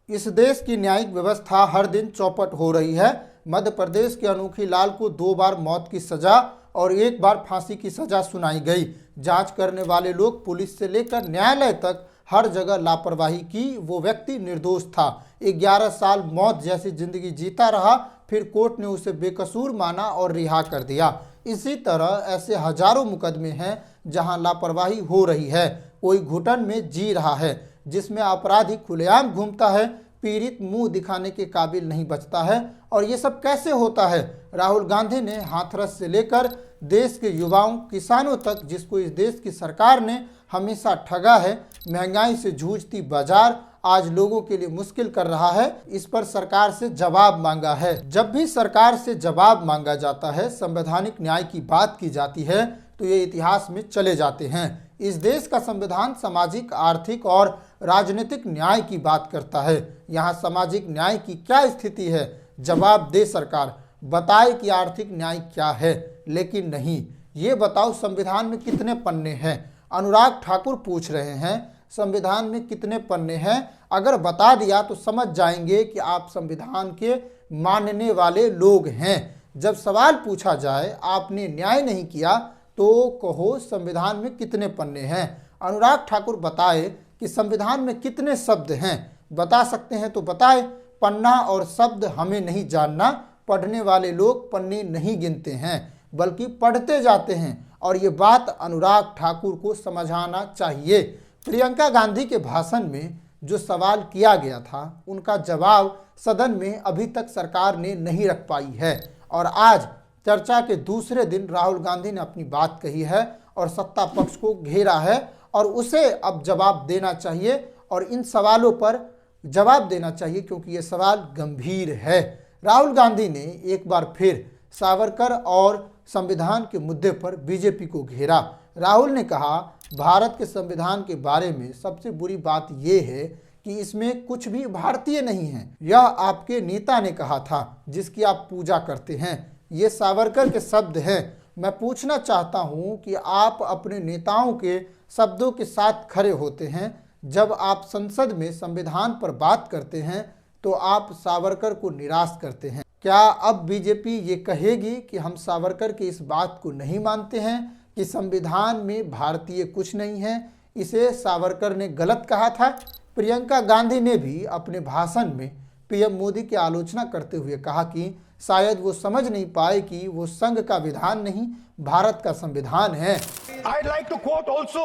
इस देश की न्यायिक व्यवस्था हर दिन चौपट हो रही है। मध्य प्रदेश के अनोखी लाल को 2 बार मौत की सजा और 1 बार फांसी की सजा सुनाई गई। जांच करने वाले लोग पुलिस से लेकर न्यायालय तक हर जगह लापरवाही की। वो व्यक्ति निर्दोष था, 11 साल मौत जैसी जिंदगी जीता रहा, फिर कोर्ट ने उसे बेकसूर माना और रिहा कर दिया। इसी तरह ऐसे हजारों मुकदमे हैं जहां लापरवाही हो रही है। कोई घुटन में जी रहा है जिसमें अपराधी खुलेआम घूमता है, पीड़ित मुंह दिखाने के काबिल नहीं बचता है। और ये सब कैसे होता है? राहुल गांधी ने हाथरस से लेकर देश के युवाओं, किसानों तक, जिसको इस देश की सरकार ने हमेशा ठगा है, महंगाई से जूझती बाजार आज लोगों के लिए मुश्किल कर रहा है, इस पर सरकार से जवाब मांगा है। जब भी सरकार से जवाब मांगा जाता है, संवैधानिक न्याय की बात की जाती है, तो ये इतिहास में चले जाते हैं। इस देश का संविधान सामाजिक, आर्थिक और राजनीतिक न्याय की बात करता है। यहाँ सामाजिक न्याय की क्या स्थिति है? जवाब दे सरकार, बताए कि आर्थिक न्याय क्या है। लेकिन नहीं, ये बताओ संविधान में कितने पन्ने हैं? अनुराग ठाकुर पूछ रहे हैं, संविधान में कितने पन्ने हैं? अगर बता दिया तो समझ जाएंगे कि आप संविधान के मानने वाले लोग हैं। जब सवाल पूछा जाए आपने न्याय नहीं किया तो कहो संविधान में कितने पन्ने हैं। अनुराग ठाकुर बताए कि संविधान में कितने शब्द हैं। बता सकते हैं तो बताए। पन्ना और शब्द हमें नहीं जानना। पढ़ने वाले लोग पन्ने नहीं गिनते हैं बल्कि पढ़ते जाते हैं, और ये बात अनुराग ठाकुर को समझाना चाहिए। प्रियंका गांधी के भाषण में जो सवाल किया गया था, उनका जवाब सदन में अभी तक सरकार ने नहीं रख पाई है। और आज चर्चा के दूसरे दिन राहुल गांधी ने अपनी बात कही है और सत्ता पक्ष को घेरा है, और उसे अब जवाब देना चाहिए और इन सवालों पर जवाब देना चाहिए, क्योंकि ये सवाल गंभीर है। राहुल गांधी ने एक बार फिर सावरकर और संविधान के मुद्दे पर बीजेपी को घेरा। राहुल ने कहा, भारत के संविधान के बारे में सबसे बुरी बात यह है कि इसमें कुछ भी भारतीय नहीं है। यह आपके नेता ने कहा था जिसकी आप पूजा करते हैं। ये सावरकर के शब्द हैं। मैं पूछना चाहता हूं कि आप अपने नेताओं के शब्दों के साथ खड़े होते हैं। जब आप संसद में संविधान पर बात करते हैं तो आप सावरकर को निराश करते हैं। क्या अब बीजेपी ये कहेगी कि हम सावरकर की इस बात को नहीं मानते हैं कि संविधान में भारतीय कुछ नहीं है? इसे सावरकर ने गलत कहा था। प्रियंका गांधी ने भी अपने भाषण में पीएम मोदी की आलोचना करते हुए कहा कि शायद वो समझ नहीं पाए कि वो संघ का विधान नहीं, भारत का संविधान है। I'd like to quote also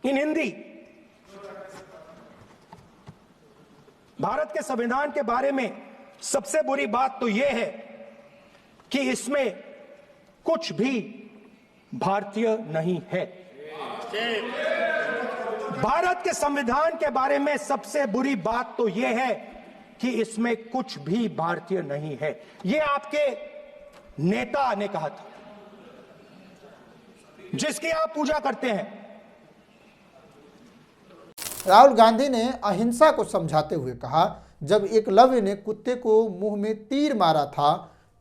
in Hindi. Bharat के संविधान के बारे में सबसे बुरी बात तो यह है कि इसमें कुछ भी भारतीय नहीं है। भारत के संविधान के बारे में सबसे बुरी बात तो यह है कि इसमें कुछ भी भारतीय नहीं है। यह आपके नेता ने कहा था जिसकी आप पूजा करते हैं। राहुल गांधी ने अहिंसा को समझाते हुए कहा, जब एकलव्य ने कुत्ते को मुंह में तीर मारा था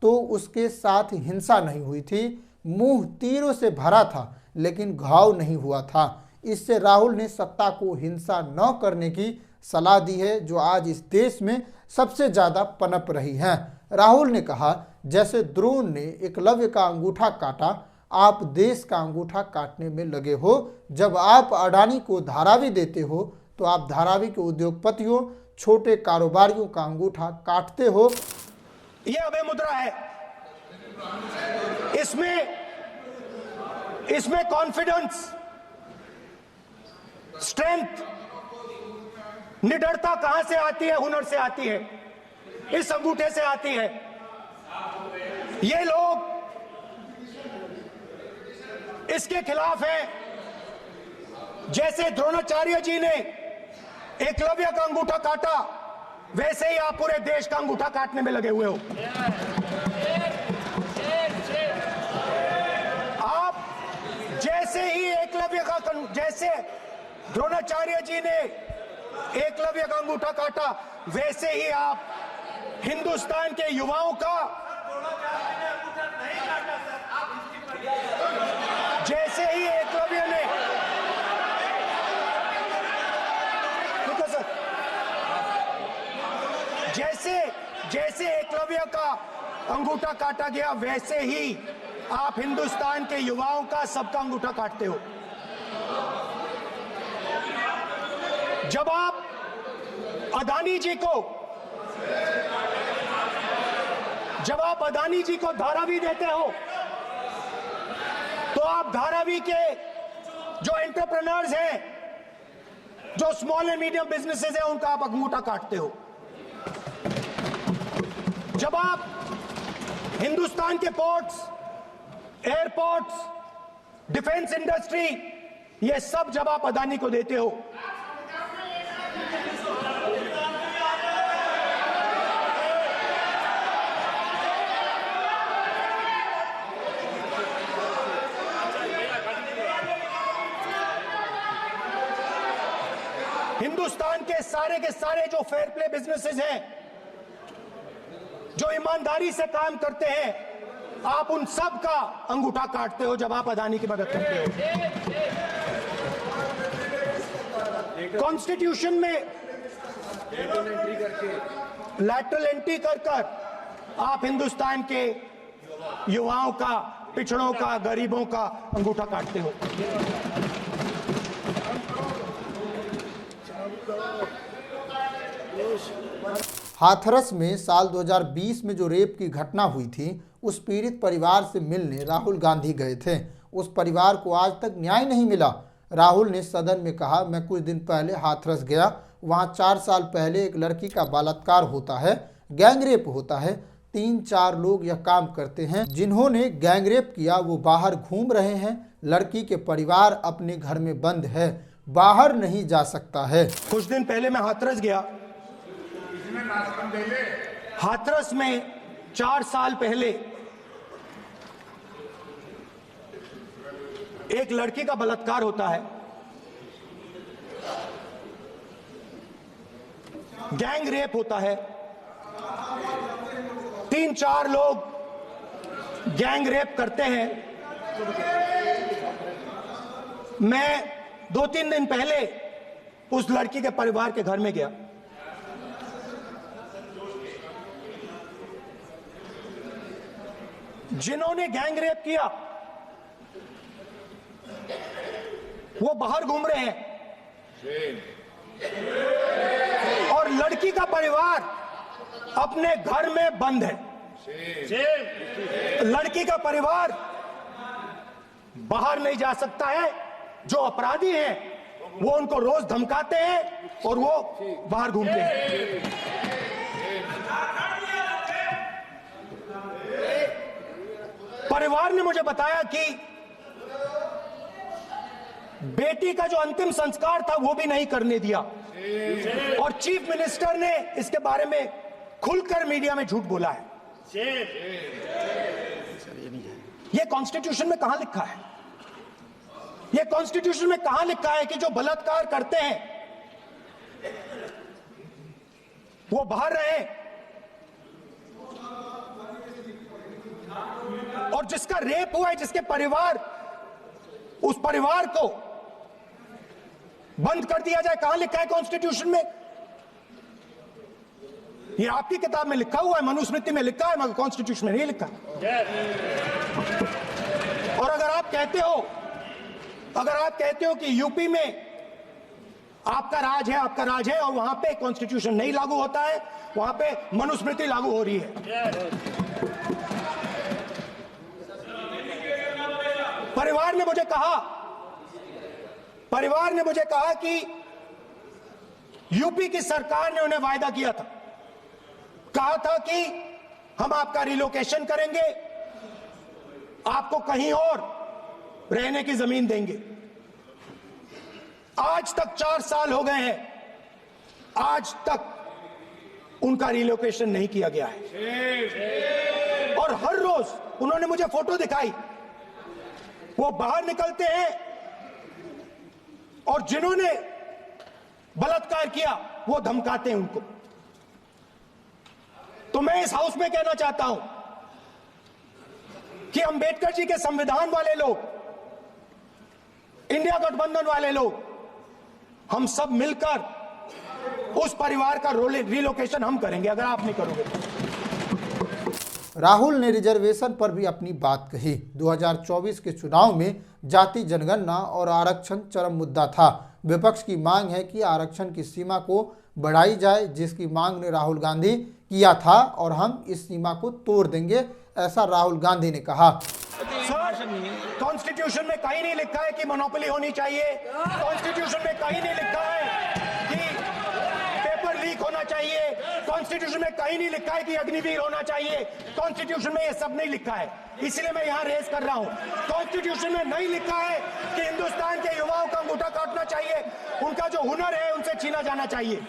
तो उसके साथ हिंसा नहीं हुई थी। मुंह तीरों से भरा था लेकिन घाव नहीं हुआ था। इससे राहुल ने सत्ता को हिंसा न करने की सलाह दी है, जो आज इस देश में सबसे ज्यादा पनप रही है। राहुल ने कहा, जैसे द्रोण ने एकलव्य का अंगूठा काटा, आप देश का अंगूठा काटने में लगे हो। जब आप अडानी को धारावी देते हो तो आप धारावी के उद्योगपतियों, छोटे कारोबारियों का अंगूठा काटते हो। यह अभय मुद्रा है। इसमें कॉन्फिडेंस, स्ट्रेंथ, निडरता कहां से आती है? हुनर से आती है, इस अंगूठे से आती है। ये लोग इसके खिलाफ हैं। जैसे द्रोणाचार्य जी ने एकलव्य का अंगूठा काटा, वैसे ही आप पूरे देश का अंगूठा काटने में लगे हुए हो। आप जैसे ही जैसे द्रोणाचार्य जी ने एकलव्य का अंगूठा काटा, वैसे ही आप हिंदुस्तान के युवाओं का, जैसे ही एकलव्य ने, जैसे एकलव्य का अंगूठा काटा गया, वैसे ही आप हिंदुस्तान के युवाओं का सबका अंगूठा काटते हो। जब आप अदानी जी को धारावी देते हो, तो आप धारावी के जो एंटरप्रेन्योर्स हैं, जो स्मॉल एंड मीडियम बिजनेसेस हैं, उनका आप अंगूठा काटते हो। जब आप हिंदुस्तान के पोर्ट्स, एयरपोर्ट्स, डिफेंस इंडस्ट्री, ये सब जब आप अदानी को देते हो, हिंदुस्तान के सारे जो फेयर प्ले बिजनेसेस हैं, जो ईमानदारी से काम करते हैं, आप उन सब का अंगूठा काटते हो जब आप अदानी की मदद करते हो। कॉन्स्टिट्यूशन में लैटरल एंट्री कर आप हिंदुस्तान के युवाओं का, पिछड़ों का, गरीबों का अंगूठा काटते हो। हाथरस में साल 2020 में जो रेप की घटना हुई थी, उस पीड़ित परिवार से मिलने राहुल गांधी गए थे। उस परिवार को आज तक न्याय नहीं मिला। राहुल ने सदन में कहा, मैं कुछ दिन पहले हाथरस गया, वहां 4 साल पहले एक लड़की का बलात्कार होता है, गैंगरेप होता है। 3-4 लोग यह काम करते हैं। जिन्होंने गैंगरेप किया वो बाहर घूम रहे हैं। लड़की के परिवार अपने घर में बंद है, बाहर नहीं जा सकता है। कुछ दिन पहले मैं हाथरस गया। हाथरस में 4 साल पहले एक लड़की का बलात्कार होता है, गैंग रेप होता है। 3-4 लोग गैंग रेप करते हैं। मैं 2-3 दिन पहले उस लड़की के परिवार के घर में गया। जिन्होंने गैंग रेप किया वो बाहर घूम रहे हैं, और लड़की का परिवार अपने घर में बंद है। लड़की का परिवार बाहर नहीं जा सकता है। जो अपराधी हैं वो उनको रोज धमकाते हैं और वो बाहर घूमते हैं। परिवार ने मुझे बताया कि बेटी का जो अंतिम संस्कार था वो भी नहीं करने दिया, और चीफ मिनिस्टर ने इसके बारे में खुलकर मीडिया में झूठ बोला है। ये कॉन्स्टिट्यूशन में कहां लिखा है? ये कॉन्स्टिट्यूशन में कहां लिखा है कि जो बलात्कार करते हैं वो बाहर रहे, और जिसका रेप हुआ है, जिसके परिवार, उस परिवार को बंद कर दिया जाए? कहां लिखा है कॉन्स्टिट्यूशन में? ये आपकी किताब में लिखा हुआ है, मनुस्मृति में लिखा है, मगर कॉन्स्टिट्यूशन में नहीं लिखा। और अगर आप कहते हो कि यूपी में आपका राज है और वहां पे कॉन्स्टिट्यूशन नहीं लागू होता है, वहां पे मनुस्मृति लागू हो रही है। परिवार ने मुझे कहा कि यूपी की सरकार ने उन्हें वायदा किया था, कहा था कि हम आपका रिलोकेशन करेंगे, आपको कहीं और रहने की जमीन देंगे। आज तक 4 साल हो गए हैं, आज तक उनका रिलोकेशन नहीं किया गया है। और हर रोज उन्होंने मुझे फोटो दिखाई, वो बाहर निकलते हैं और जिन्होंने बलात्कार किया वो धमकाते हैं उनको। तो मैं इस हाउस में कहना चाहता हूं कि अंबेडकर जी के संविधान वाले लोग, इंडिया गठबंधन वाले लोग, हम सब मिलकर उस परिवार का रिलोकेशन हम करेंगे अगर आप नहीं करोगे। राहुल ने रिजर्वेशन पर भी अपनी बात कही। 2024 के चुनाव में जाति जनगणना और आरक्षण चरम मुद्दा था। विपक्ष की मांग है कि आरक्षण की सीमा को बढ़ाई जाए, जिसकी मांग ने राहुल गांधी किया था और हम इस सीमा को तोड़ देंगे, ऐसा राहुल गांधी ने कहा। कॉन्स्टिट्यूशन में कहीं नहीं लिखा है कि मोनोपोली होनी चाहिए। कॉन्स्टिट्यूशन में कहीं नहीं लिखा है कि पेपर लीक होना चाहिए। कॉन्स्टिट्यूशन में कहीं नहीं लिखा है कि अग्निवीर होना चाहिए। कॉन्स्टिट्यूशन में ये सब नहीं लिखा है, इसलिए मैं यहाँ रेस कर रहा हूँ। कॉन्स्टिट्यूशन में नहीं लिखा है कि हिंदुस्तान के युवाओं का अंगूठा काटना चाहिए, उनका जो हुनर है उनसे छीना जाना चाहिए।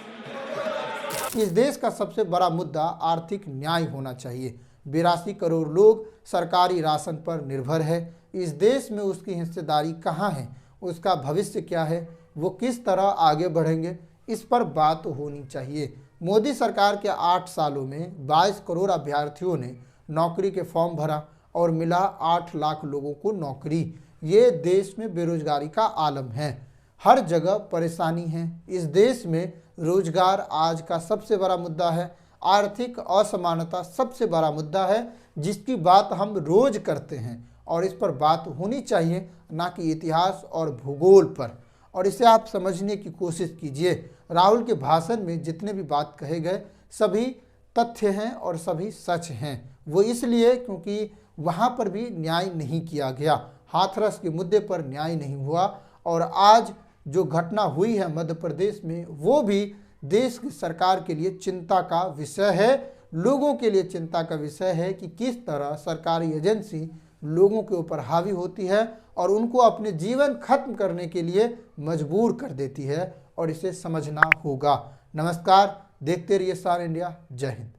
इस देश का सबसे बड़ा मुद्दा आर्थिक न्याय होना चाहिए। 82 करोड़ लोग सरकारी राशन पर निर्भर है। इस देश में उसकी हिस्सेदारी कहाँ है, उसका भविष्य क्या है, वो किस तरह आगे बढ़ेंगे, इस पर बात होनी चाहिए। मोदी सरकार के 8 सालों में 22 करोड़ अभ्यर्थियों ने नौकरी के फॉर्म भरा और मिला 8 लाख लोगों को नौकरी। ये देश में बेरोजगारी का आलम है, हर जगह परेशानी है। इस देश में रोजगार आज का सबसे बड़ा मुद्दा है। आर्थिक असमानता सबसे बड़ा मुद्दा है, जिसकी बात हम रोज करते हैं और इस पर बात होनी चाहिए, ना कि इतिहास और भूगोल पर। और इसे आप समझने की कोशिश कीजिए। राहुल के भाषण में जितने भी बात कहे गए सभी तथ्य हैं और सभी सच हैं। वो इसलिए क्योंकि वहाँ पर भी न्याय नहीं किया गया, हाथरस के मुद्दे पर न्याय नहीं हुआ। और आज जो घटना हुई है मध्य प्रदेश में, वो भी देश की सरकार के लिए चिंता का विषय है, लोगों के लिए चिंता का विषय है कि किस तरह सरकारी एजेंसी लोगों के ऊपर हावी होती है और उनको अपने जीवन खत्म करने के लिए मजबूर कर देती है, और इसे समझना होगा। नमस्कार, देखते रहिए स्टार इंडिया। जय हिंद।